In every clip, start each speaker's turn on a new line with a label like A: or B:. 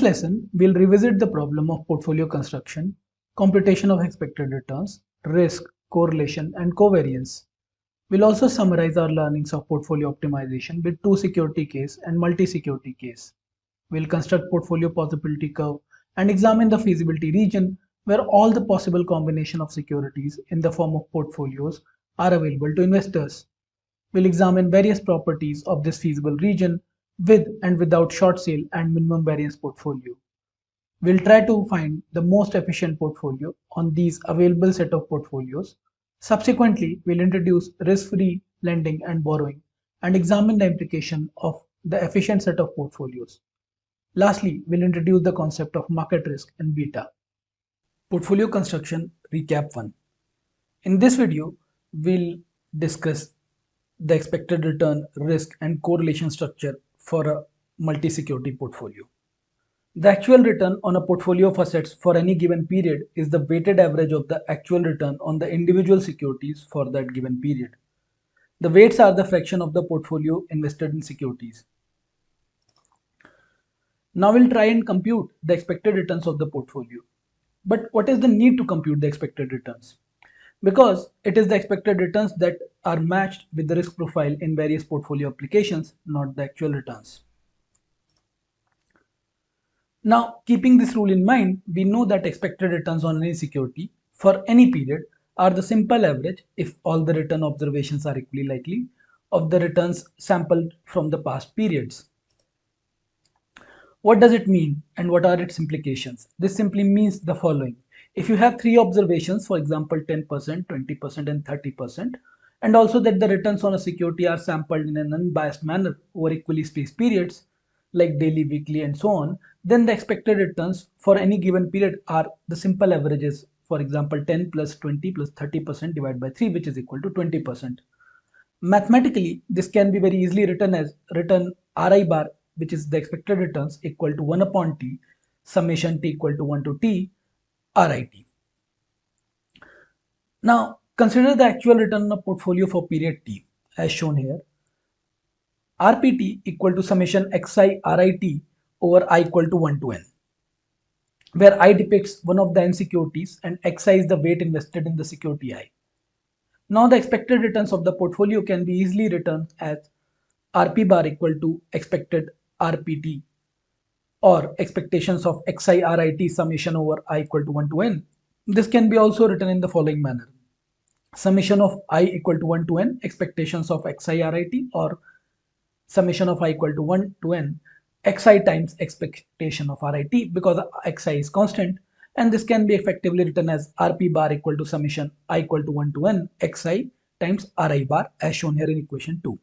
A: this lesson, we'll revisit the problem of portfolio construction, computation of expected returns, risk, correlation, and covariance. We'll also summarize our learnings of portfolio optimization with two security case and multi-security case. We'll construct portfolio possibility curve and examine the feasibility region where all the possible combination of securities in the form of portfolios are available to investors. We'll examine various properties of this feasible region with and without short sale and minimum variance portfolio. We'll try to find the most efficient portfolio on these available set of portfolios. Subsequently, we'll introduce risk-free lending and borrowing and examine the implication of the efficient set of portfolios. Lastly, we'll introduce the concept of market risk and beta. Portfolio construction recap 1. In this video, we'll discuss the expected return, risk, and correlation structure for a multi-security portfolio. The actual return on a portfolio of assets for any given period is the weighted average of the actual return on the individual securities for that given period. The weights are the fraction of the portfolio invested in securities. Now we'll try and compute the expected returns of the portfolio. But what is the need to compute the expected returns? Because it is the expected returns that are matched with the risk profile in various portfolio applications, not the actual returns. Now, keeping this rule in mind, we know that expected returns on any security for any period are the simple average, if all the return observations are equally likely, of the returns sampled from the past periods. What does it mean and what are its implications? This simply means the following. If you have three observations, for example 10%, 20% and 30%, and also that the returns on a security are sampled in an unbiased manner over equally spaced periods like daily, weekly and so on, then the expected returns for any given period are the simple averages, for example 10 plus 20 plus 30% divided by 3, which is equal to 20%. Mathematically, this can be very easily written as return Ri bar, which is the expected returns, equal to 1 upon t summation t equal to 1 to t RIT. Now consider the actual return on a portfolio for period t as shown here. RPT equal to summation xi RIT over I equal to 1 to n, where I depicts one of the n securities and xi is the weight invested in the security I. Now the expected returns of the portfolio can be easily written as RP bar equal to expected RPT or expectations of xi RIT summation over I equal to 1 to n. This can be also written in the following manner. Summation of I equal to 1 to n expectations of xi RIT or summation of I equal to 1 to n xi times expectation of RIT, because xi is constant, and this can be effectively written as RP bar equal to summation I equal to 1 to n xi times Ri bar as shown here in equation 2.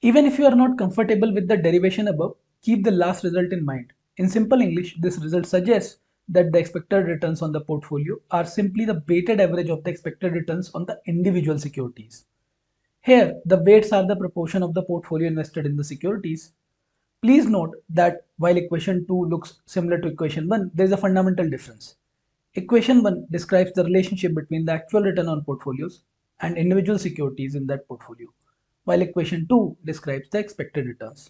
A: Even if you are not comfortable with the derivation above, keep the last result in mind. In simple English, this result suggests that the expected returns on the portfolio are simply the weighted average of the expected returns on the individual securities. Here, the weights are the proportion of the portfolio invested in the securities. Please note that while equation 2 looks similar to equation 1, there is a fundamental difference. Equation 1 describes the relationship between the actual return on portfolios and individual securities in that portfolio, while equation 2 describes the expected returns.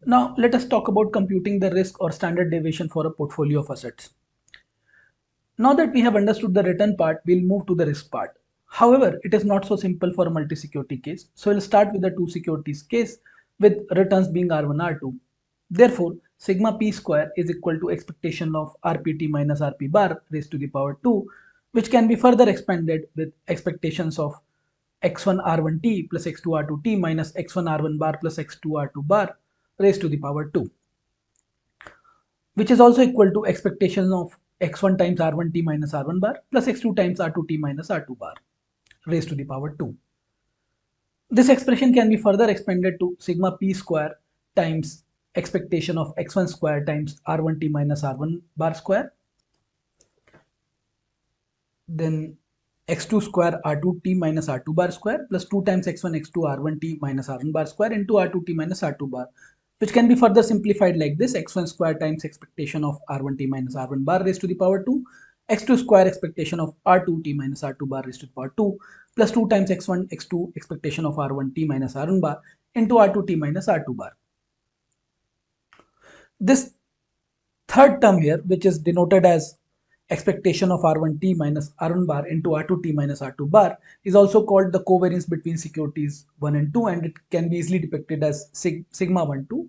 A: Now let us talk about computing the risk or standard deviation for a portfolio of assets. Now that we have understood the return part, we'll move to the risk part. However, it is not so simple for a multi-security case, so we'll start with the two securities case with returns being R1, R2. Therefore, sigma p square is equal to expectation of RPT minus RP bar raised to the power 2, which can be further expanded with expectations of x1 R1t plus x2 R2t minus x1 R1 bar plus x2 R2 bar raised to the power 2, which is also equal to expectation of x1 times R1t minus R1 bar plus x2 times R2t minus R2 bar raised to the power 2. This expression can be further expanded to sigma p square times expectation of x1 square times R1t minus R1 bar square, then x2 square R2t minus R2 bar square plus 2 times x1 x2 R1t minus R1 bar square into R2t minus R2 bar, which can be further simplified like this: x1 square times expectation of R1t minus R1 bar raised to the power 2, x2 square expectation of R2t minus R2 bar raised to the power 2 plus 2 times x1 x2 expectation of R1t minus R1 bar into R2T minus R2 bar. This third term here, which is denoted as expectation of R1T minus R1 bar into R2T minus R2 bar, is also called the covariance between securities 1 and 2, and it can be easily depicted as sigma 1 2,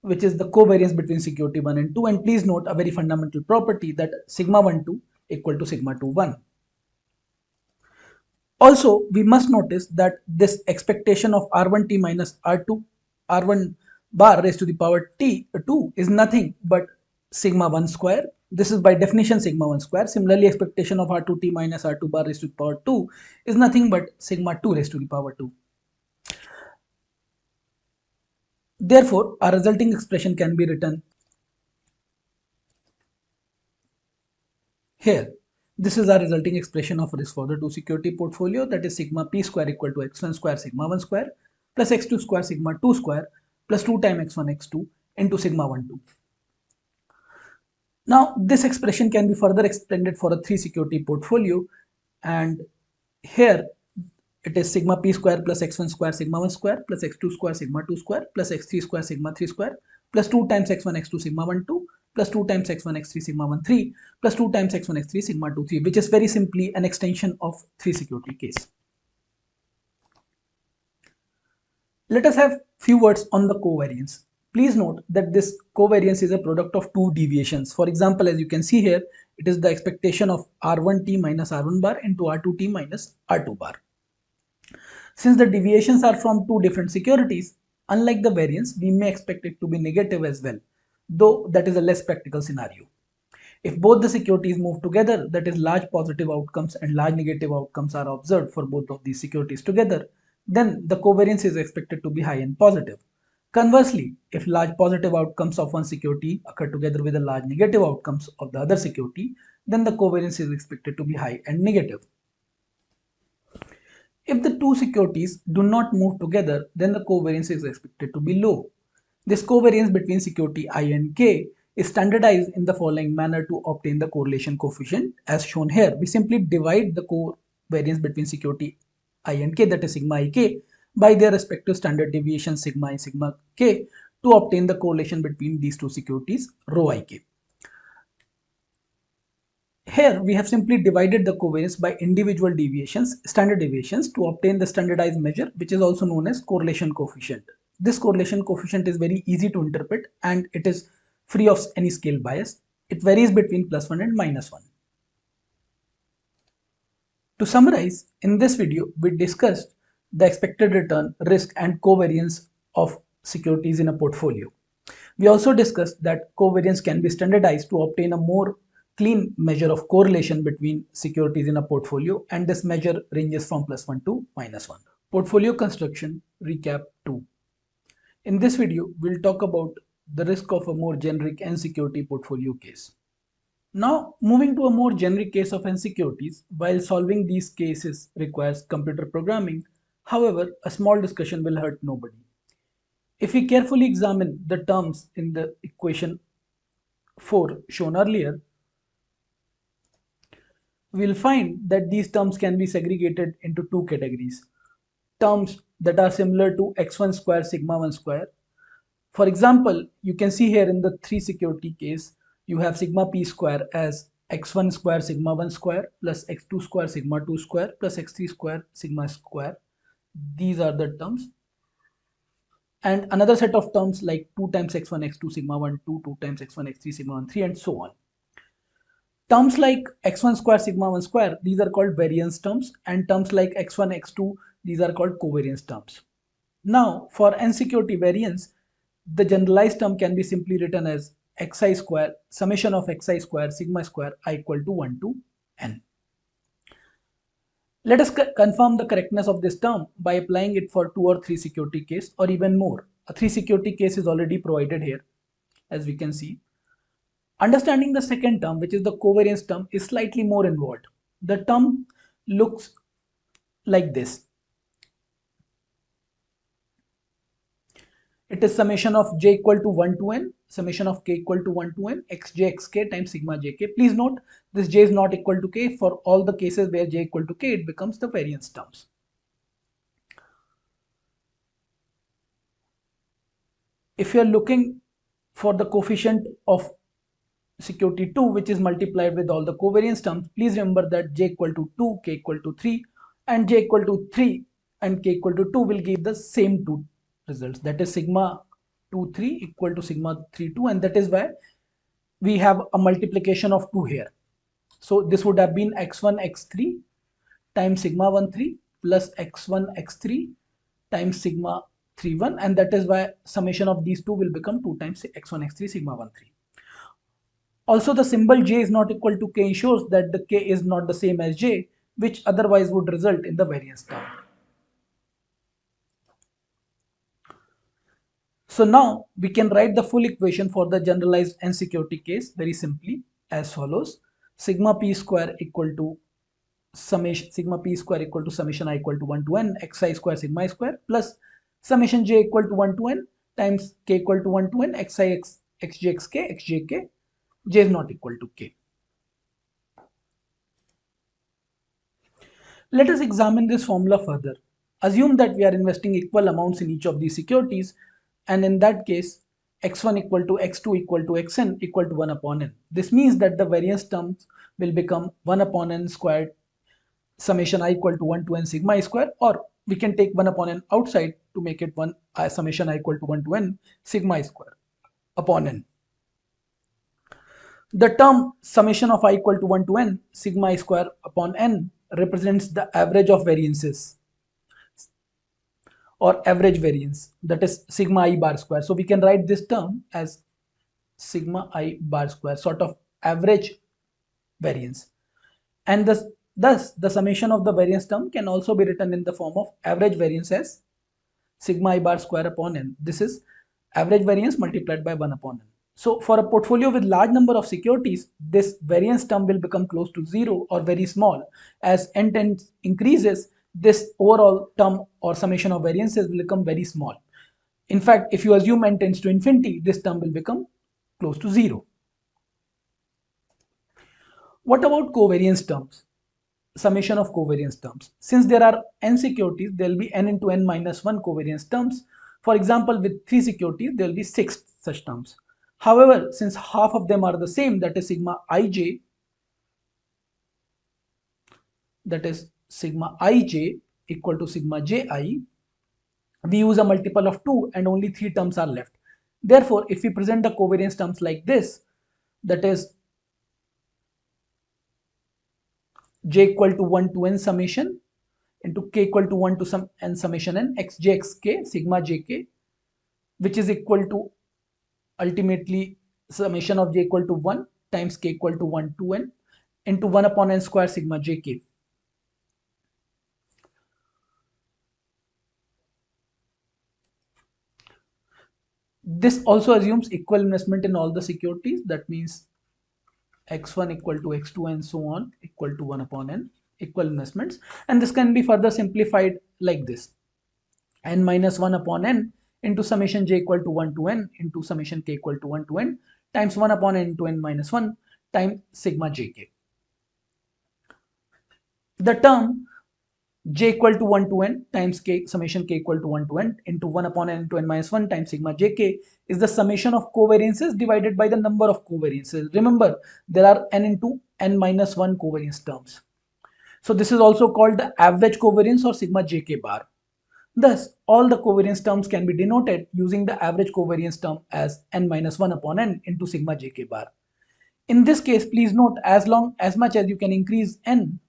A: which is the covariance between security 1 and 2. And please note a very fundamental property, that sigma 1 2 equal to sigma 2 1. Also, we must notice that this expectation of R1T minus R1 bar raised to the power T 2 is nothing but sigma 1 square. This is by definition sigma 1 square. Similarly, expectation of R2T minus R2 bar raised to the power 2 is nothing but sigma 2 raised to the power 2. Therefore, our resulting expression can be written here. This is our resulting expression of risk for the two security portfolio, that is sigma p square equal to x1 square sigma 1 square plus x2 square sigma 2 square plus 2 times x1 x2 into sigma 1 2. Now this expression can be further extended for a 3 security portfolio, and here it is sigma p square plus x1 square sigma 1 square plus x2 square sigma 2 square plus x3 square sigma 3 square plus 2 times x1 x2 sigma 1 2 plus 2 times x1 x3 sigma 1 3 plus 2 times x1 x3 sigma 2 3, which is very simply an extension of 3 security case. Let us have few words on the covariance. Please note that this covariance is a product of two deviations. For example, as you can see here, it is the expectation of R1T minus R1 bar into R2T minus R2 bar. Since the deviations are from two different securities, unlike the variance, we may expect it to be negative as well, though that is a less practical scenario. If both the securities move together, that is large positive outcomes and large negative outcomes are observed for both of these securities together, then the covariance is expected to be high and positive. Conversely, if large positive outcomes of one security occur together with the large negative outcomes of the other security, then the covariance is expected to be high and negative. If the two securities do not move together, then the covariance is expected to be low. This covariance between security I and K is standardized in the following manner to obtain the correlation coefficient as shown here. We simply divide the covariance between security I and K, that is sigma ik, by their respective standard deviation sigma and sigma k to obtain the correlation between these two securities rho ik. Here we have simply divided the covariance by individual deviations, standard deviations, to obtain the standardized measure, which is also known as correlation coefficient. This correlation coefficient is very easy to interpret and it is free of any scale bias. It varies between +1 and -1. To summarize, in this video we discussed the expected return, risk and covariance of securities in a portfolio. We also discussed that covariance can be standardized to obtain a more clean measure of correlation between securities in a portfolio, and this measure ranges from +1 to -1. Portfolio construction recap 2. In this video, we'll talk about the risk of a more generic N-security portfolio case. Now, moving to a more generic case of N-securities, while solving these cases requires computer programming, however, a small discussion will hurt nobody. If we carefully examine the terms in the equation 4 shown earlier, we'll find that these terms can be segregated into two categories. Terms that are similar to x1 square sigma 1 square. For example, you can see here in the 3 security case, you have sigma p square as x1 square sigma 1 square plus x2 square sigma 2 square plus x3 square sigma square. These are the terms. And another set of terms like 2 times x1 x2 sigma 1 2, 2 times x1 x3 sigma 1 3, and so on. Terms like x1 square sigma 1 square, these are called variance terms, and terms like x1 x2, these are called covariance terms. Now for N-security variance, the generalized term can be simply written as xi square summation of xi square sigma square I equal to 1 to n. Let us confirm the correctness of this term by applying it for 2 or 3 security case or even more. A 3 security case is already provided here, as we can see. Understanding the second term, which is the covariance term, is slightly more involved. The term looks like this. It is summation of j equal to 1 to n, summation of k equal to 1 to n, xj xk times sigma jk. Please note this j is not equal to k. For all the cases where j equal to k, it becomes the variance terms. If you are looking for the coefficient of security 2, which is multiplied with all the covariance terms, please remember that j equal to 2, k equal to 3, and j equal to 3 and k equal to 2 will give the same two results, that is sigma 2 3 equal to sigma 3 2, and that is why we have a multiplication of 2 here. So this would have been x1 x3 times sigma 1 3 plus x1 x3 times sigma 3 1, and that is why summation of these two will become 2 times x1 x3 sigma 1 3. Also, the symbol j is not equal to k ensures that the k is not the same as j, which otherwise would result in the variance term. So now we can write the full equation for the generalized n security case very simply as follows: sigma p square equal to summation sigma p square equal to summation I equal to 1 to n xi square sigma I square plus summation j equal to 1 to n times k equal to 1 to n xi x xj xk xjk, j is not equal to k. Let us examine this formula further. Assume that we are investing equal amounts in each of these securities, and in that case x1 equal to x2 equal to xn equal to 1 upon n. This means that the variance terms will become 1 upon n squared summation I equal to 1 to n sigma I square, or we can take 1 upon n outside to make it 1 summation I equal to 1 to n sigma I square upon n. The term summation of I equal to 1 to n sigma I square upon n represents the average of variances or average variance, that is sigma I bar square. So we can write this term as sigma I bar square, sort of average variance, and thus the summation of the variance term can also be written in the form of average variance as sigma I bar square upon n. This is average variance multiplied by 1 upon n. So for a portfolio with large number of securities, this variance term will become close to 0 or very small. As n increases, this overall term or summation of variances will become very small. In fact, if you assume n tends to infinity, this term will become close to 0. What about covariance terms? Summation of covariance terms. Since there are n securities, there will be n into n minus 1 covariance terms. For example, with 3 securities, there will be 6 such terms. However, since half of them are the same, that is sigma ij, equal to sigma ji, we use a multiple of 2 and only 3 terms are left. Therefore, if we present the covariance terms like this, that is j equal to 1 to n summation into k equal to 1 to some n summation n xj xk sigma jk, which is equal to ultimately summation of j equal to 1 times k equal to 1 to n into 1 upon n square sigma jk. This also assumes equal investment in all the securities. That means x1 equal to x2 and so on equal to 1 upon n, equal investments, and this can be further simplified like this: n minus 1 upon n into summation j equal to 1 to n into summation k equal to 1 to n times 1 upon n into n minus 1 times sigma jk. The term j equal to 1 to n times k summation k equal to 1 to n into 1 upon n into n minus 1 times sigma jk is the summation of covariances divided by the number of covariances. Remember, there are n into n minus 1 covariance terms. So this is also called the average covariance or sigma jk bar. Thus, all the covariance terms can be denoted using the average covariance term as n minus 1 upon n into sigma jk bar. In this case, please note, as much as you can increase n,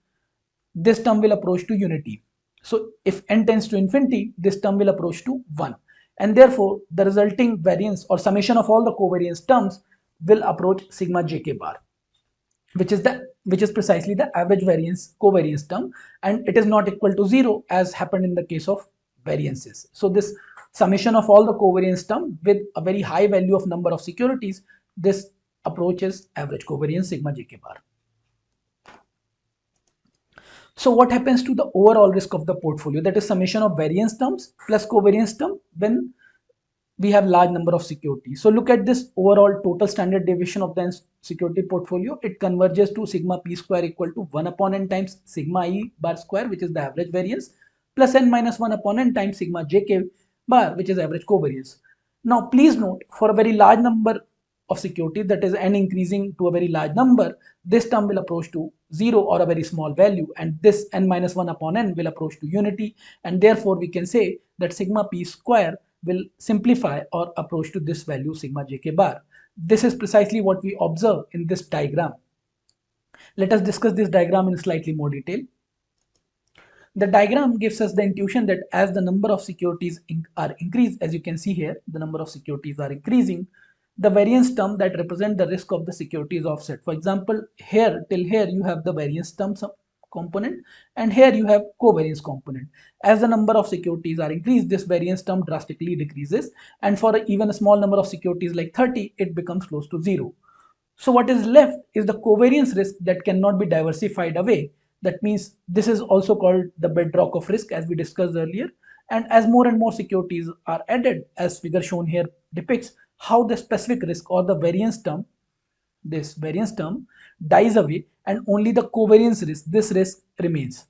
A: this term will approach to unity. So if n tends to infinity, this term will approach to 1, and therefore the resulting variance or summation of all the covariance terms will approach sigma jk bar, which is precisely the average variance covariance term, and it is not equal to 0 as happened in the case of variances. So this summation of all the covariance term with a very high value of number of securities, this approaches average covariance sigma jk bar. So what happens to the overall risk of the portfolio? That is summation of variance terms plus covariance term when we have large number of securities. So look at this overall total standard deviation of the security portfolio. It converges to sigma p square equal to 1 upon n times sigma I bar square, which is the average variance, plus n minus 1 upon n times sigma jk bar, which is average covariance. Now please note, for a very large number of securities, that is n increasing to a very large number, this term will approach to 0 or a very small value, and this n minus 1 upon n will approach to unity, and therefore we can say that sigma p square will simplify or approach to this value sigma jk bar. This is precisely what we observe in this diagram. Let us discuss this diagram in slightly more detail. The diagram gives us the intuition that as the number of securities are increased, as you can see here, the number of securities are increasing, the variance term that represent the risk of the security is offset. For example, here till here you have the variance term component, and here you have covariance component. As the number of securities are increased, this variance term drastically decreases, and for even a small number of securities like 30, it becomes close to 0. So what is left is the covariance risk that cannot be diversified away. That means this is also called the bedrock of risk, as we discussed earlier. And as more and more securities are added, as figure shown here depicts how the specific risk or the variance term, this variance term dies away, and only the covariance risk, this risk remains.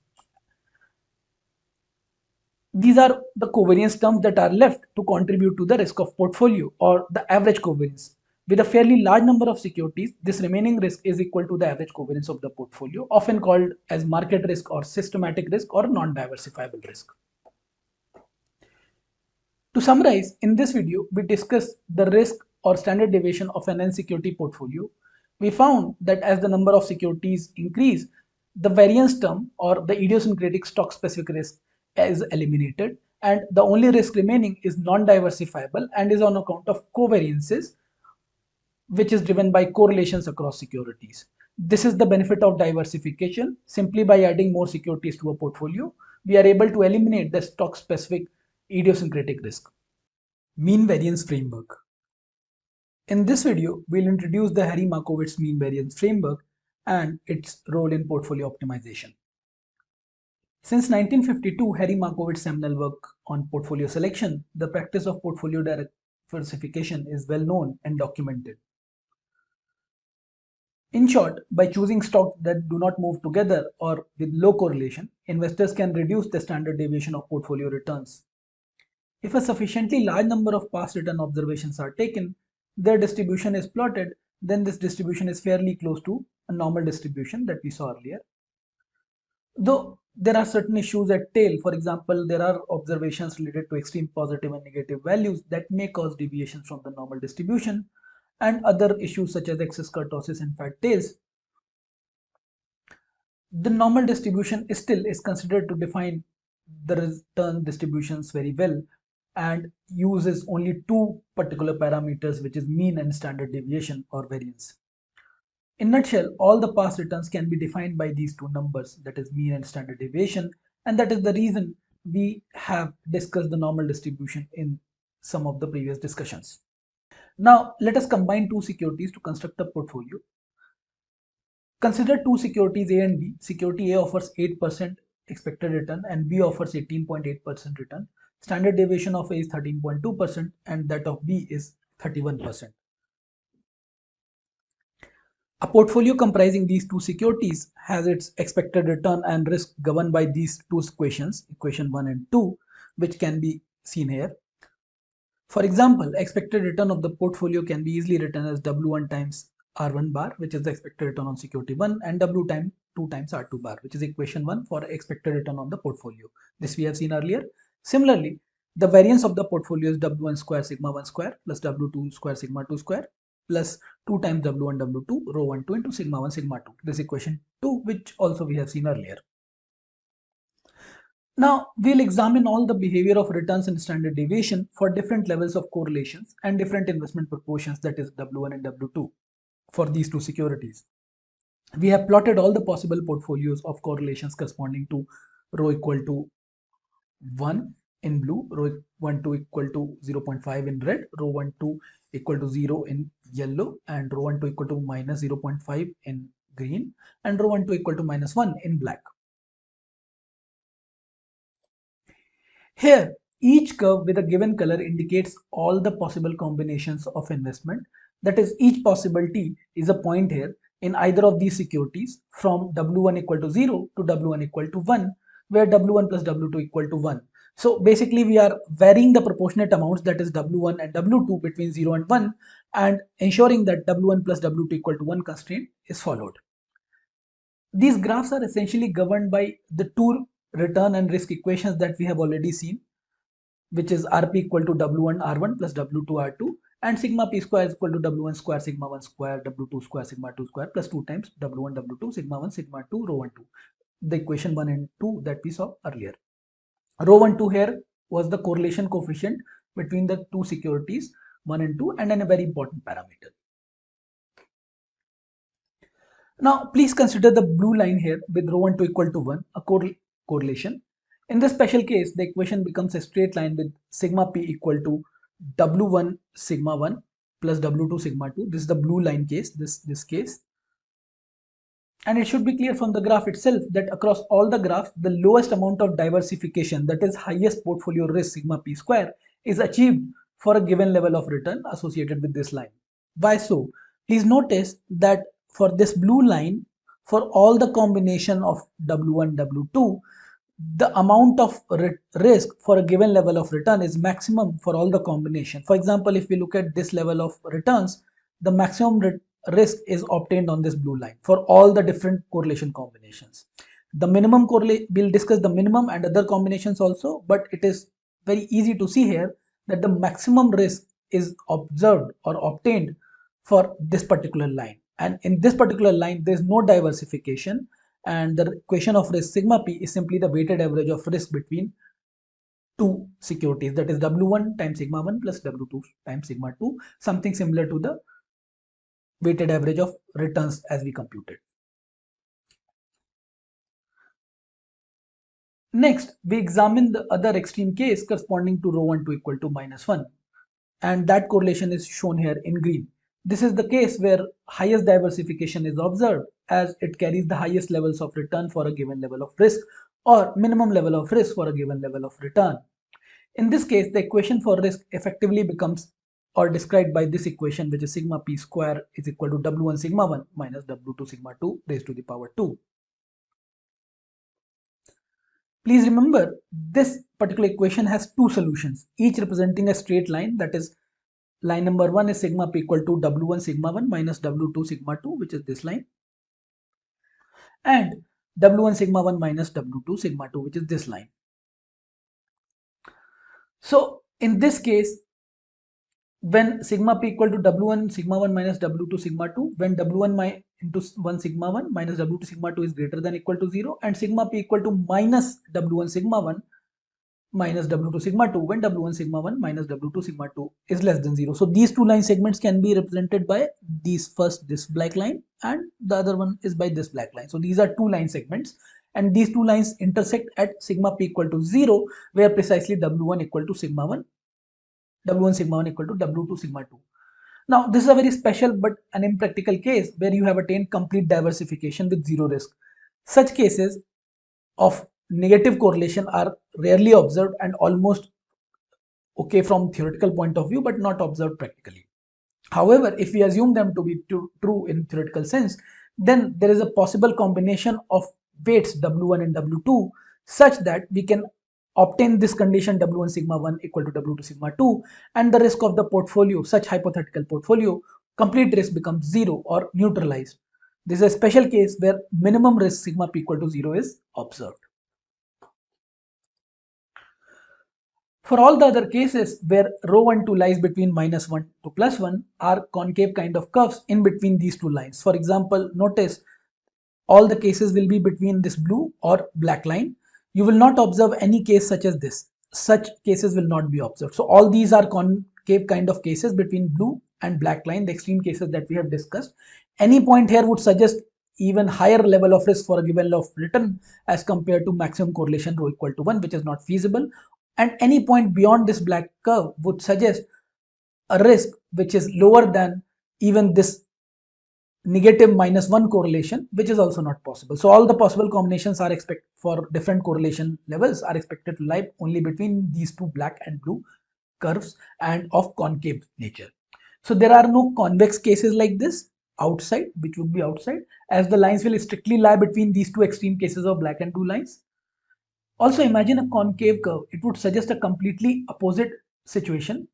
A: These are the covariance terms that are left to contribute to the risk of portfolio, or the average covariance. With a fairly large number of securities, this remaining risk is equal to the average covariance of the portfolio, often called as market risk or systematic risk or non-diversifiable risk. To summarize, in this video, we discussed the risk or standard deviation of an n-security portfolio. We found that as the number of securities increase, the variance term or the idiosyncratic stock specific risk is eliminated, and the only risk remaining is non-diversifiable and is on account of covariances, which is driven by correlations across securities. This is the benefit of diversification. Simply by adding more securities to a portfolio, we are able to eliminate the stock specific idiosyncratic risk. Mean variance framework. In this video, we'll introduce the Harry-Markowitz mean variance framework and its role in portfolio optimization. Since 1952, Harry-Markowitz seminal work on portfolio selection, the practice of portfolio diversification is well known and documented. In short, by choosing stocks that do not move together or with low correlation, investors can reduce the standard deviation of portfolio returns. If a sufficiently large number of past return observations are taken, their distribution is plotted, then this distribution is fairly close to a normal distribution that we saw earlier. Though there are certain issues at tail, for example, there are observations related to extreme positive and negative values that may cause deviations from the normal distribution, and other issues such as excess kurtosis and fat tails. The normal distribution is considered to define the return distributions very well, and uses only two particular parameters, which is mean and standard deviation or variance. In a nutshell, all the past returns can be defined by these two numbers, that is mean and standard deviation, and that is the reason we have discussed the normal distribution in some of the previous discussions. Now let us combine two securities to construct a portfolio. Consider two securities A and B. Security A offers 8% expected return and B offers 18.8% return. Standard deviation of A is 13.2% and that of B is 31%. A portfolio comprising these two securities has its expected return and risk governed by these two equations, equation 1 and 2, which can be seen here. For example, expected return of the portfolio can be easily written as W1 times R1 bar, which is the expected return on security 1, and W2 times R2 bar, which is equation 1 for expected return on the portfolio. This we have seen earlier. Similarly, the variance of the portfolio is W1 square sigma 1 square plus W2 square sigma 2 square plus 2 times W1 W2 rho 1 2 into sigma 1 sigma 2. This equation 2, which also we have seen earlier. Now we'll examine all the behavior of returns and standard deviation for different levels of correlations and different investment proportions, that is W1 and W2 for these two securities. We have plotted all the possible portfolios of correlations corresponding to rho equal to 1 in blue, rho 1 2 equal to 0.5 in red, rho 1 2 equal to 0 in yellow, and rho 1 2 equal to minus 0.5 in green, and rho 1 2 equal to minus 1 in black. Here, each curve with a given color indicates all the possible combinations of investment. That is, each possibility is a point here in either of these securities from W1 equal to 0 to W1 equal to 1, where W1 plus W2 equal to 1. So basically we are varying the proportionate amounts, that is W1 and W2, between 0 and 1, and ensuring that W1 plus W2 equal to 1 constraint is followed. These graphs are essentially governed by the two return and risk equations that we have already seen, which is Rp equal to W1 R1 plus W2 R2, and sigma P square is equal to W1 square sigma 1 square W2 square sigma 2 square plus 2 times W1 W2 sigma 1 sigma 2 rho 1 2, the equation 1 and 2 that we saw earlier. Rho 1 2 here was the correlation coefficient between the two securities 1 and 2, and then a very important parameter. Now please consider the blue line here with rho 1 2 equal to 1, a correlation. In this special case, the equation becomes a straight line with sigma p equal to W1 sigma 1 plus W2 sigma 2. This is the blue line case, this case. And it should be clear from the graph itself that across all the graphs, the lowest amount of diversification, that is highest portfolio risk sigma p square, is achieved for a given level of return associated with this line. Why so? Please notice that for this blue line, for all the combination of W1, W2, the amount of risk for a given level of return is maximum for all the combination. For example, if we look at this level of returns, the maximum risk is obtained on this blue line for all the different correlation combinations. The minimum we'll discuss the minimum and other combinations also, but it is very easy to see here that the maximum risk is observed or obtained for this particular line. And in this particular line, there is no diversification, and the equation of risk sigma p is simply the weighted average of risk between two securities, that is W1 times sigma 1 plus W2 times sigma 2, something similar to the weighted average of returns as we computed. Next, we examine the other extreme case corresponding to rho 1 2 equal to -1, and that correlation is shown here in green. This is the case where highest diversification is observed, as it carries the highest levels of return for a given level of risk, or minimum level of risk for a given level of return. In this case, the equation for risk effectively becomes or described by this equation, which is sigma p square is equal to W1 sigma 1 minus W2 sigma 2 raised to the power 2. Please remember, this particular equation has two solutions, each representing a straight line. That is, line number 1 is sigma p equal to W1 sigma 1 minus W2 sigma 2, which is this line, and W1 sigma 1 minus W2 sigma 2, which is this line. So in this case, when sigma p equal to W1 sigma 1 minus W2 sigma 2, when W1 into 1 sigma 1 minus W2 sigma 2 is greater than equal to 0, and sigma p equal to minus W1 sigma 1 minus W2 sigma 2 when W1 sigma 1 minus W2 sigma 2 is less than 0. So these two line segments can be represented by this black line, and the other one is by this black line. So these are two line segments, and these two lines intersect at sigma p equal to 0, where precisely W1 equal to sigma 1, W1 sigma 1 equal to W2 sigma 2. Now this is a very special but an impractical case where you have attained complete diversification with zero risk. Such cases of negative correlation are rarely observed and almost okay from theoretical point of view, but not observed practically. However, if we assume them to be true in theoretical sense, then there is a possible combination of weights W1 and W2 such that we can obtain this condition W1 sigma 1 equal to W2 sigma 2, and the risk of the portfolio, such hypothetical portfolio, complete risk becomes 0 or neutralized. This is a special case where minimum risk sigma p equal to 0 is observed. For all the other cases where rho 1 2 lies between -1 to +1 are concave kind of curves in between these two lines. For example, notice all the cases will be between this blue or black line. You will not observe any case such as this. Such cases will not be observed. So all these are concave kind of cases between blue and black line, the extreme cases that we have discussed. Any point here would suggest even higher level of risk for a given level of return as compared to maximum correlation rho equal to 1, which is not feasible. And any point beyond this black curve would suggest a risk which is lower than even this negative -1 correlation, which is also not possible. So all the possible combinations are expected for different correlation levels are expected to lie only between these two black and blue curves and of concave nature. So there are no convex cases like this outside, which would be outside, as the lines will strictly lie between these two extreme cases of black and blue lines. Also imagine a concave curve. It would suggest a completely opposite situation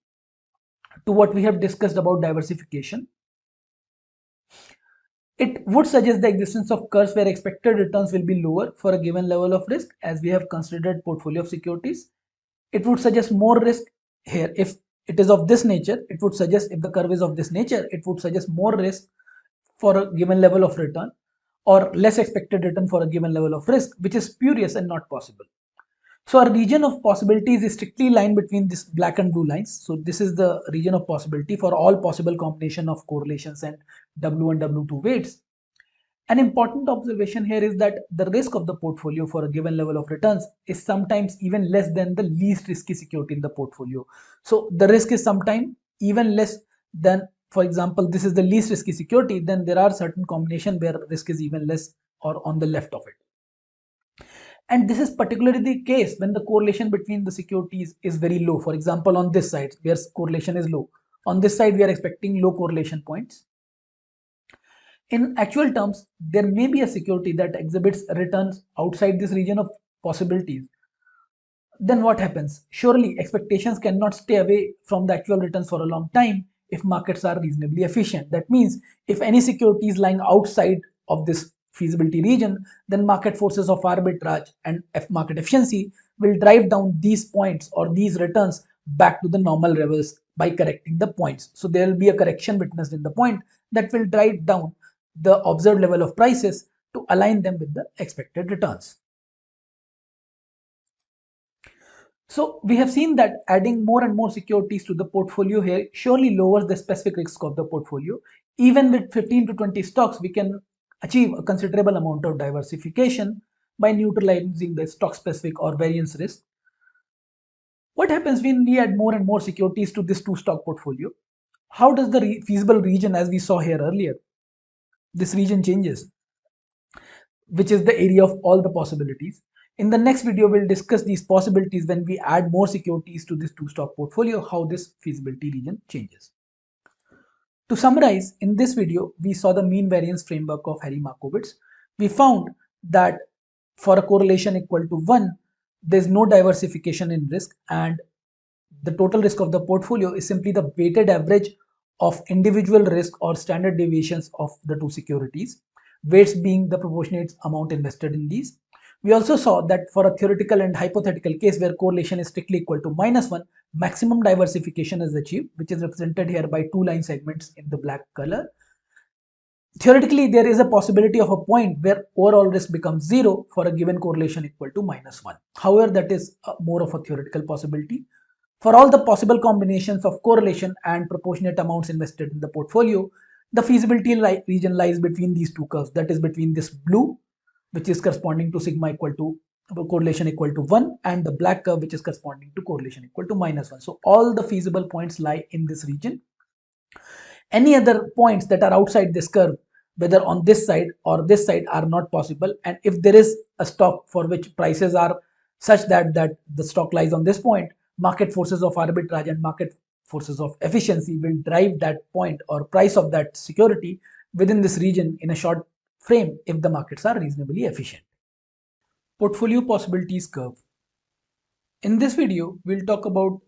A: to what we have discussed about diversification. It would suggest the existence of curves where expected returns will be lower for a given level of risk as we have considered portfolio of securities. It would suggest more risk here. If it is of this nature, it would suggest, if the curve is of this nature, it would suggest more risk for a given level of return or less expected return for a given level of risk, which is spurious and not possible. So our region of possibilities is strictly lined between this black and blue lines. So this is the region of possibility for all possible combination of correlations and W1 W2 weights. An important observation here is that the risk of the portfolio for a given level of returns is sometimes even less than the least risky security in the portfolio. So the risk is sometimes even less than, for example, this is the least risky security, then there are certain combination where risk is even less or on the left of it. And this is particularly the case when the correlation between the securities is very low. For example, on this side where correlation is low, on this side we are expecting low correlation points. In actual terms, there may be a security that exhibits returns outside this region of possibilities. Then what happens? Surely expectations cannot stay away from the actual returns for a long time if markets are reasonably efficient. That means if any security is lying outside of this feasibility region, then market forces of arbitrage and market efficiency will drive down these points or these returns back to the normal levels by correcting the points. So there will be a correction witnessed in the point that will drive down the observed level of prices to align them with the expected returns. So we have seen that adding more and more securities to the portfolio here surely lowers the specific risk of the portfolio. Even with 15 to 20 stocks, we can achieve a considerable amount of diversification by neutralizing the stock specific or variance risk. What happens when we add more and more securities to this two stock portfolio? How does the feasible region, as we saw here earlier, this region changes, which is the area of all the possibilities. In the next video, we'll discuss these possibilities when we add more securities to this two stock portfolio, how this feasibility region changes. To summarize, in this video, we saw the mean variance framework of Harry Markowitz. We found that for a correlation equal to 1, there's no diversification in risk, and the total risk of the portfolio is simply the weighted average of individual risk or standard deviations of the two securities, weights being the proportionate amount invested in these. We also saw that for a theoretical and hypothetical case where correlation is strictly equal to -1, maximum diversification is achieved, which is represented here by two line segments in the black color. Theoretically, there is a possibility of a point where overall risk becomes 0 for a given correlation equal to -1. However, that is more of a theoretical possibility. For all the possible combinations of correlation and proportionate amounts invested in the portfolio, the feasibility region lies between these two curves, that is between this blue, which is corresponding to sigma equal to correlation equal to 1, and the black curve, which is corresponding to correlation equal to -1. So all the feasible points lie in this region. Any other points that are outside this curve, whether on this side or this side, are not possible. And if there is a stock for which prices are such that the stock lies on this point, market forces of arbitrage and market forces of efficiency will drive that point or price of that security within this region in a short frame if the markets are reasonably efficient. Portfolio possibilities curve. In this video, we'll talk about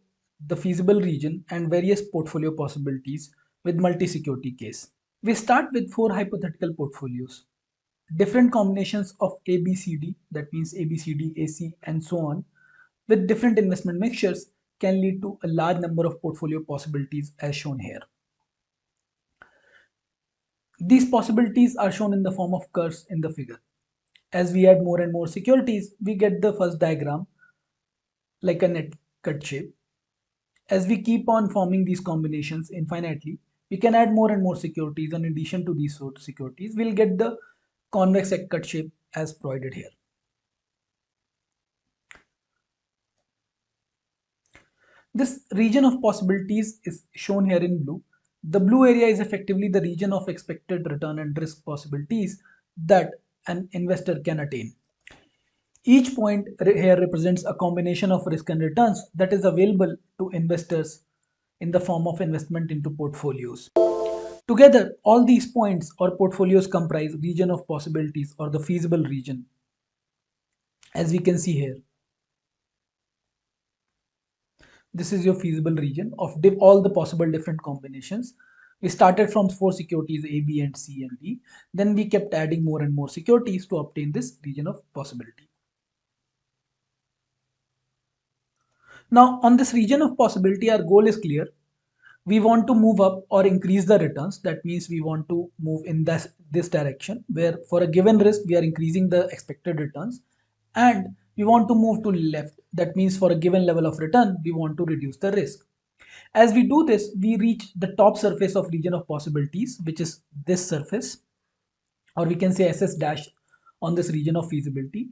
A: the feasible region and various portfolio possibilities with multi-security case. We start with 4 hypothetical portfolios. Different combinations of ABCD, that means ABCD, AC, and so on, with different investment mixtures can lead to a large number of portfolio possibilities as shown here. These possibilities are shown in the form of curves in the figure. As we add more and more securities, we get the first diagram like a net cut shape. As we keep on forming these combinations infinitely, we can add more and more securities, and in addition to these sort of securities, we'll get the convex cut shape as provided here. This region of possibilities is shown here in blue. The blue area is effectively the region of expected return and risk possibilities that an investor can attain. Each point here represents a combination of risk and returns that is available to investors in the form of investment into portfolios. Together, all these points or portfolios comprise region of possibilities or the feasible region, as we can see here. This is your feasible region of all the possible different combinations. We started from 4 securities A, B, and C and D. Then we kept adding more and more securities to obtain this region of possibility. Now, on this region of possibility, our goal is clear. We want to move up or increase the returns. That means we want to move in this direction, where for a given risk, we are increasing the expected returns. And we want to move to left. That means for a given level of return, we want to reduce the risk. As we do this, we reach the top surface of region of possibilities, which is this surface, or we can say SS dash on this region of feasibility.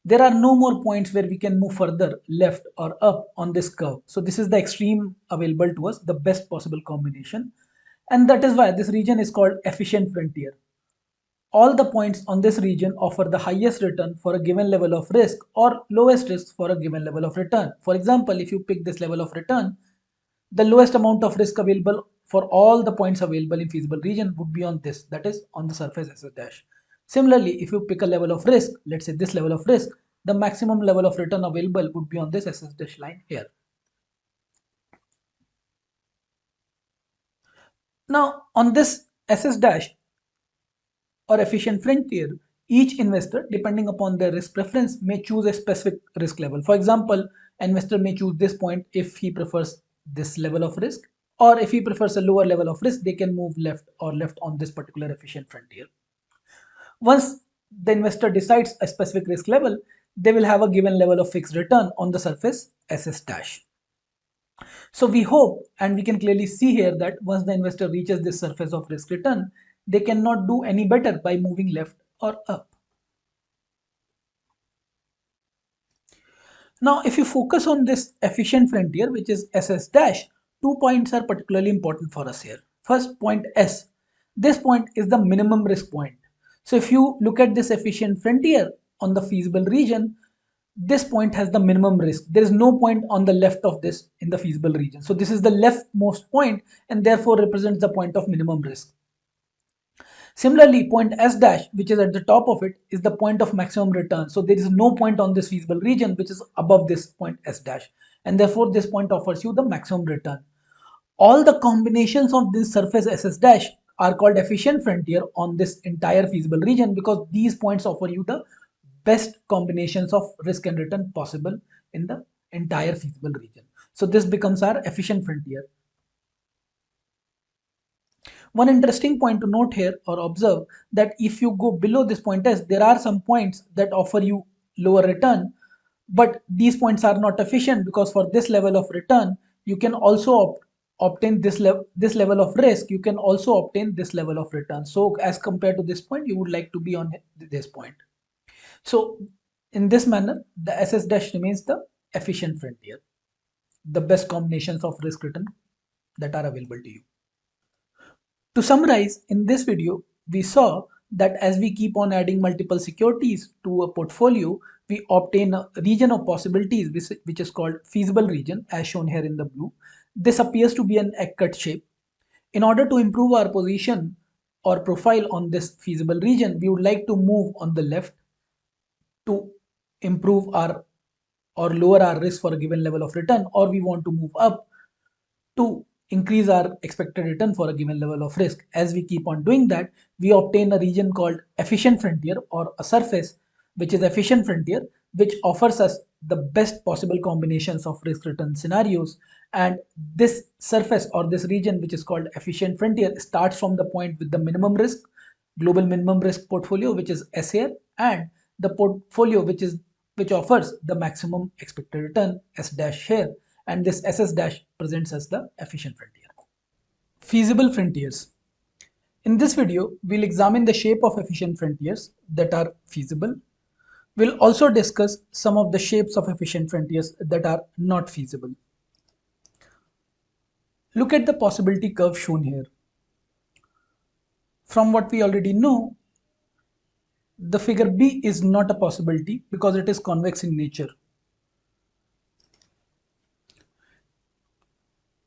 A: There are no more points where we can move further left or up on this curve. So this is the extreme available to us, the best possible combination. And that is why this region is called efficient frontier. All the points on this region offer the highest return for a given level of risk or lowest risk for a given level of return. For example, if you pick this level of return, the lowest amount of risk available for all the points available in feasible region would be on this, that is on the surface SS dash. Similarly, if you pick a level of risk, let's say this level of risk, the maximum level of return available would be on this SS dash line here. Now on this SS dash or efficient frontier, each investor, depending upon their risk preference, may choose a specific risk level. For example, an investor may choose this point if he prefers this level of risk, or if he prefers a lower level of risk, they can move left or left on this particular efficient frontier. Once the investor decides a specific risk level, they will have a given level of fixed return on the surface SS dash. So we hope, and we can clearly see here, that once the investor reaches this surface of risk return, they cannot do any better by moving left or up. Now, if you focus on this efficient frontier, which is SS dash, 2 points are particularly important for us here. First, point S. This point is the minimum risk point. So if you look at this efficient frontier on the feasible region, this point has the minimum risk. There is no point on the left of this in the feasible region. So this is the leftmost point and therefore represents the point of minimum risk. Similarly, point S dash, which is at the top of it, is the point of maximum return. So there is no point on this feasible region which is above this point S dash, and therefore this point offers you the maximum return. All the combinations of this surface SS dash are called efficient frontier on this entire feasible region, because these points offer you the best combinations of risk and return possible in the entire feasible region. So this becomes our efficient frontier. One interesting point to note here or observe, that if you go below this point S, there are some points that offer you lower return, but these points are not efficient, because for this level of return, you can also obtain this level of risk, you can also obtain this level of return. So as compared to this point, you would like to be on this point. So in this manner, the SS dash remains the efficient frontier, the best combinations of risk return that are available to you. To summarize, in this video, we saw that as we keep on adding multiple securities to a portfolio, we obtain a region of possibilities which is called feasible region, as shown here in the blue. This appears to be an egg-cut shape. In order to improve our position or profile on this feasible region, we would like to move on the left to improve our or lower our risk for a given level of return, or we want to move up to increase our expected return for a given level of risk. As we keep on doing that, we obtain a region called efficient frontier, or a surface which is efficient frontier, which offers us the best possible combinations of risk return scenarios. And this surface or this region, which is called efficient frontier, starts from the point with the minimum risk, global minimum risk portfolio, which is S here, and the portfolio which offers the maximum expected return, S dash here, and this SS dash presents as the efficient frontier. Feasible frontiers. In this video, we'll examine the shape of efficient frontiers that are feasible. We'll also discuss some of the shapes of efficient frontiers that are not feasible. Look at the possibility curve shown here. From what we already know, the figure B is not a possibility because it is convex in nature.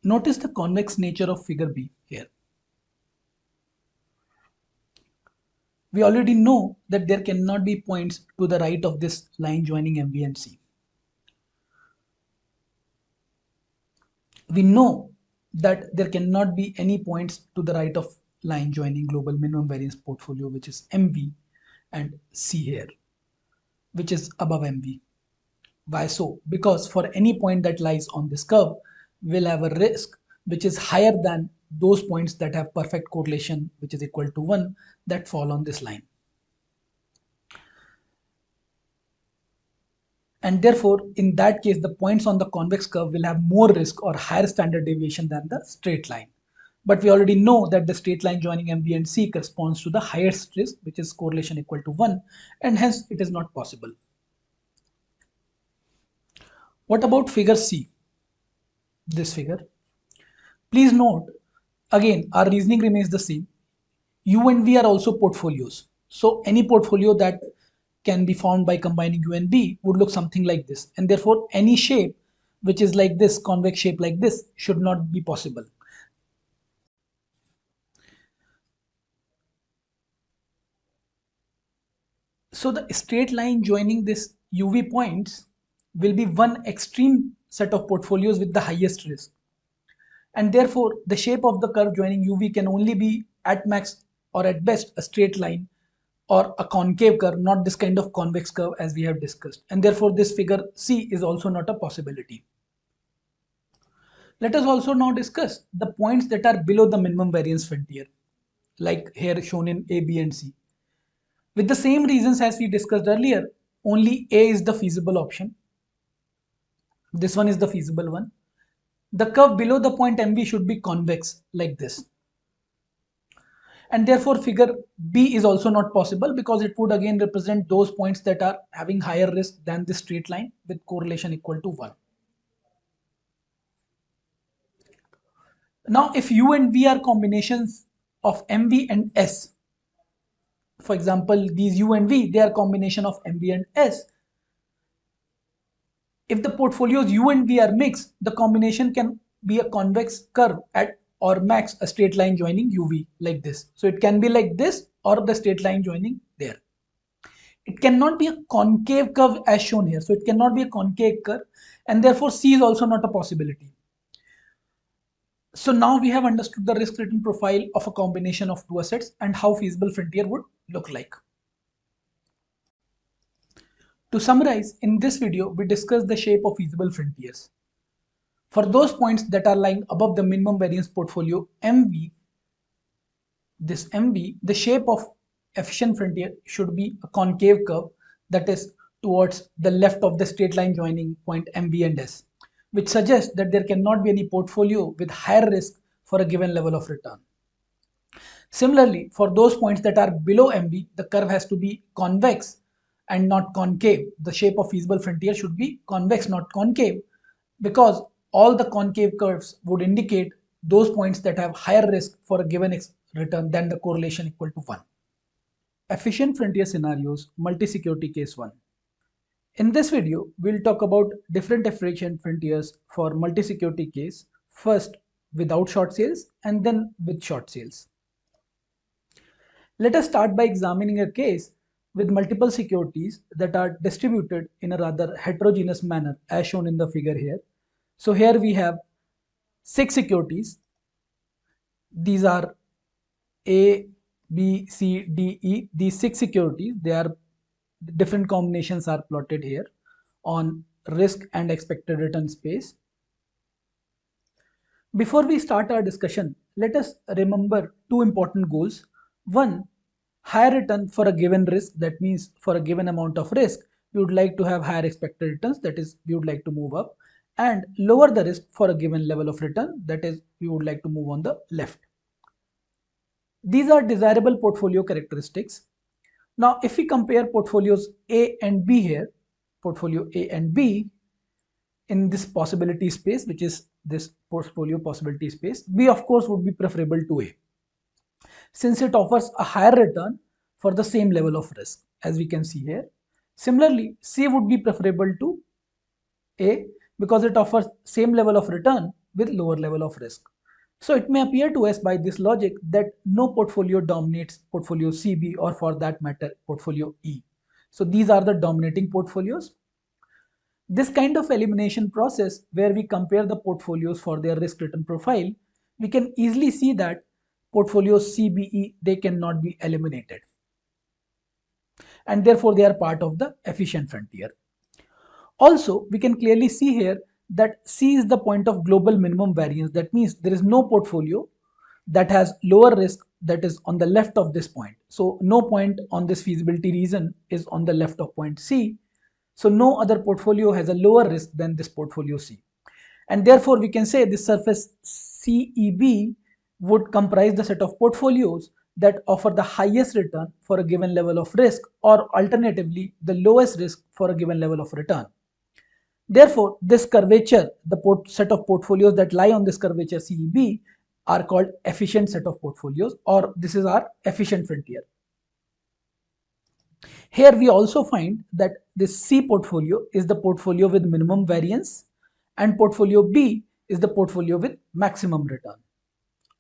A: Notice the convex nature of figure B here. We already know that there cannot be points to the right of this line joining MB and C. We know that there cannot be any points to the right of line joining global minimum variance portfolio, which is MV, and C here, which is above MV. Why so? Because for any point that lies on this curve, we'll have a risk which is higher than those points that have perfect correlation, which is equal to 1, that fall on this line. And therefore, in that case, the points on the convex curve will have more risk or higher standard deviation than the straight line. But we already know that the straight line joining MB and C corresponds to the highest risk, which is correlation equal to 1, and hence it is not possible. What about figure C? This figure. Please note, again, our reasoning remains the same. U and V are also portfolios. So any portfolio that can be formed by combining U and V would look something like this. And therefore, any shape which is like this, convex shape like this, should not be possible. So the straight line joining this UV points will be one extreme set of portfolios with the highest risk. And therefore, the shape of the curve joining UV can only be at max or at best a straight line or a concave curve, not this kind of convex curve as we have discussed. And therefore, this figure C is also not a possibility. Let us also now discuss the points that are below the minimum variance frontier, like here shown in A, B, and C. With the same reasons as we discussed earlier, only A is the feasible option. This one is the feasible one. The curve below the point MB should be convex like this. And therefore figure B is also not possible because it would again represent those points that are having higher risk than this straight line with correlation equal to 1. Now if U and V are combinations of MV and S, for example these U and V, they are combination of MV and S. If the portfolios U and V are mixed, the combination can be a convex curve at or max a straight line joining UV like this. So it can be like this or the straight line joining there. It cannot be a concave curve as shown here. So it cannot be a concave curve, and therefore C is also not a possibility. So now we have understood the risk return profile of a combination of two assets and how feasible frontier would look like. To summarize, in this video, we discussed the shape of feasible frontiers. For those points that are lying above the minimum variance portfolio MV, this MV, the shape of efficient frontier should be a concave curve that is towards the left of the straight line joining point MV and S, which suggests that there cannot be any portfolio with higher risk for a given level of return. Similarly, for those points that are below MV, the curve has to be convex and not concave. The shape of feasible frontier should be convex, not concave, because all the concave curves would indicate those points that have higher risk for a given return than the correlation equal to 1. Efficient frontier scenarios, multi-security case 1. In this video, we'll talk about different efficient frontiers for multi-security case, first without short sales and then with short sales. Let us start by examining a case with multiple securities that are distributed in a rather heterogeneous manner as shown in the figure here. So here we have 6 securities. These are A, B, C, D, E. These 6 securities, they are different combinations are plotted here on risk and expected return space. Before we start our discussion, let us remember two important goals. One, higher return for a given risk, that means for a given amount of risk, we would like to have higher expected returns, that is, we would like to move up, and lower the risk for a given level of return, that is, we would like to move on the left. These are desirable portfolio characteristics. Now, if we compare portfolios A and B here, portfolio A and B, in this possibility space, which is this portfolio possibility space, B of course would be preferable to A, since it offers a higher return for the same level of risk, as we can see here. Similarly, C would be preferable to A because it offers same level of return with lower level of risk. So it may appear to us by this logic that no portfolio dominates portfolio CB or for that matter portfolio E. So these are the dominating portfolios. This kind of elimination process, where we compare the portfolios for their risk return profile, we can easily see that portfolios CBE, they cannot be eliminated, and therefore they are part of the efficient frontier. Also, we can clearly see here that C is the point of global minimum variance. That means there is no portfolio that has lower risk that is on the left of this point. So no point on this feasibility region is on the left of point C. So no other portfolio has a lower risk than this portfolio C. And therefore we can say this surface CEB would comprise the set of portfolios that offer the highest return for a given level of risk, or alternatively the lowest risk for a given level of return. Therefore, this curvature, the set of portfolios that lie on this curvature CEB, are called efficient set of portfolios, or this is our efficient frontier. Here we also find that this C portfolio is the portfolio with minimum variance, and portfolio B is the portfolio with maximum return.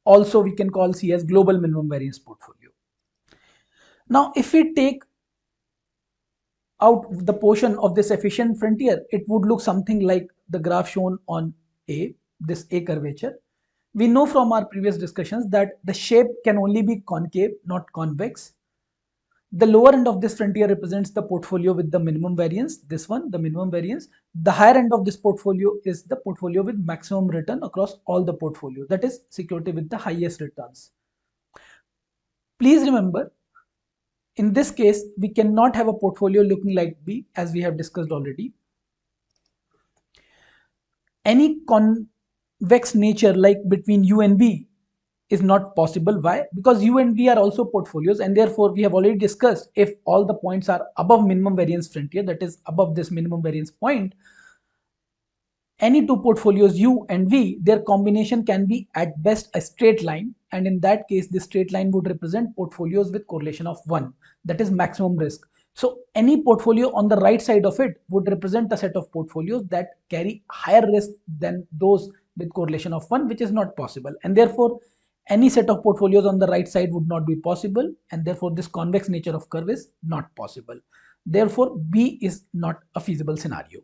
A: Also, we can call C as global minimum variance portfolio. Now, if we take out the portion of this efficient frontier, it would look something like the graph shown on A, this A curvature. We know from our previous discussions that the shape can only be concave, not convex. The lower end of this frontier represents the portfolio with the minimum variance, this one, the minimum variance. The higher end of this portfolio is the portfolio with maximum return across all the portfolios, that is security with the highest returns. Please remember, in this case, we cannot have a portfolio looking like B, as we have discussed already. Any convex nature like between U and B is not possible. Why? Because U and B are also portfolios, and therefore we have already discussed, if all the points are above minimum variance frontier, that is above this minimum variance point, any two portfolios U and V, their combination can be at best a straight line, and in that case this straight line would represent portfolios with correlation of 1, that is maximum risk. So any portfolio on the right side of it would represent a set of portfolios that carry higher risk than those with correlation of 1, which is not possible, and therefore any set of portfolios on the right side would not be possible, and therefore this convex nature of curve is not possible. Therefore B is not a feasible scenario.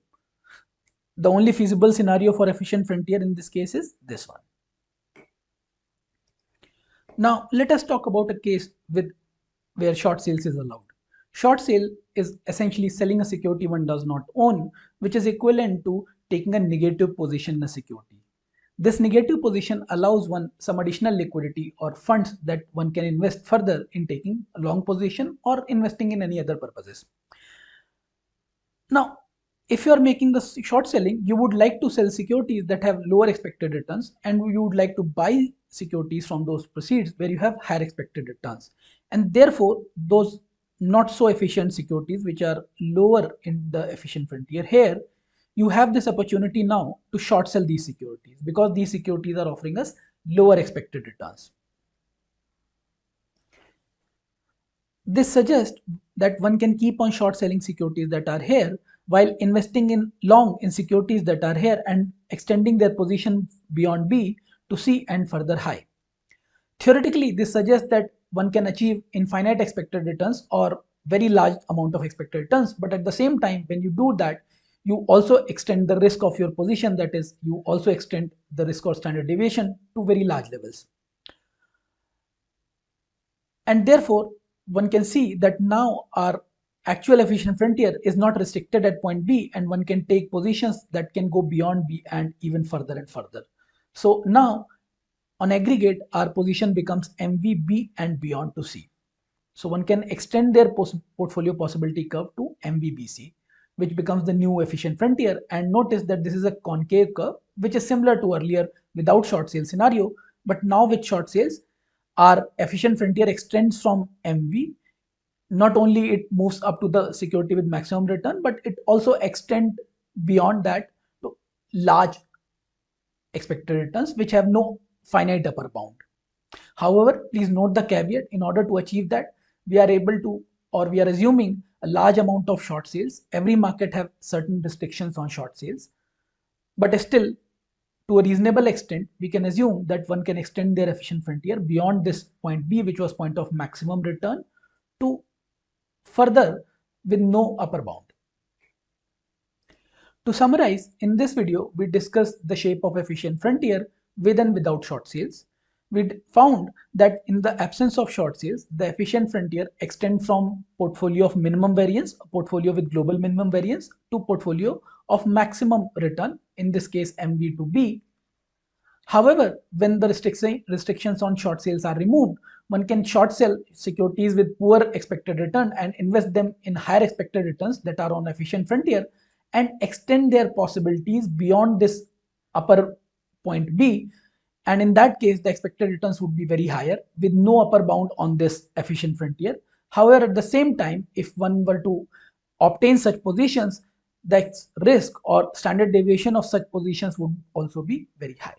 A: The only feasible scenario for efficient frontier in this case is this one. Now let us talk about a case where short sales is allowed. Short sale is essentially selling a security one does not own, which is equivalent to taking a negative position in a security. This negative position allows one some additional liquidity or funds that one can invest further in taking a long position or investing in any other purposes. Now, if you are making the short selling, you would like to sell securities that have lower expected returns, and you would like to buy securities from those proceeds where you have higher expected returns. And therefore, those not so efficient securities which are lower in the efficient frontier, here you have this opportunity now to short sell these securities, because these securities are offering us lower expected returns. This suggests that one can keep on short selling securities that are here while investing in long in securities that are here and extending their position beyond B to C and further high. Theoretically, this suggests that one can achieve infinite expected returns or very large amount of expected returns, but at the same time, when you do that, you also extend the risk of your position, that is, you also extend the risk or standard deviation to very large levels. And therefore, one can see that now our actual efficient frontier is not restricted at point B, and one can take positions that can go beyond B and even further and further. So now on aggregate, our position becomes MVB and beyond to C. So one can extend their portfolio possibility curve to MVBC, which becomes the new efficient frontier. And notice that this is a concave curve, which is similar to earlier without short sale scenario, but now with short sales, our efficient frontier extends from MV. Not only it moves up to the security with maximum return, but it also extends beyond that to large expected returns which have no finite upper bound. However, please note the caveat: in order to achieve that, we are able to, or we are assuming a large amount of short sales. Every market have certain restrictions on short sales, but still, to a reasonable extent, we can assume that one can extend their efficient frontier beyond this point B, which was point of maximum return, to further with no upper bound. To summarize, in this video, we discussed the shape of efficient frontier with and without short sales. We found that in the absence of short sales, the efficient frontier extends from portfolio of minimum variance, a portfolio with global minimum variance, to portfolio of maximum return, in this case MV2B. However, when the restrictions on short sales are removed, one can short sell securities with poor expected return and invest them in higher expected returns that are on efficient frontier and extend their possibilities beyond this upper point B. And in that case, the expected returns would be very higher with no upper bound on this efficient frontier. However, at the same time, if one were to obtain such positions, the risk or standard deviation of such positions would also be very high.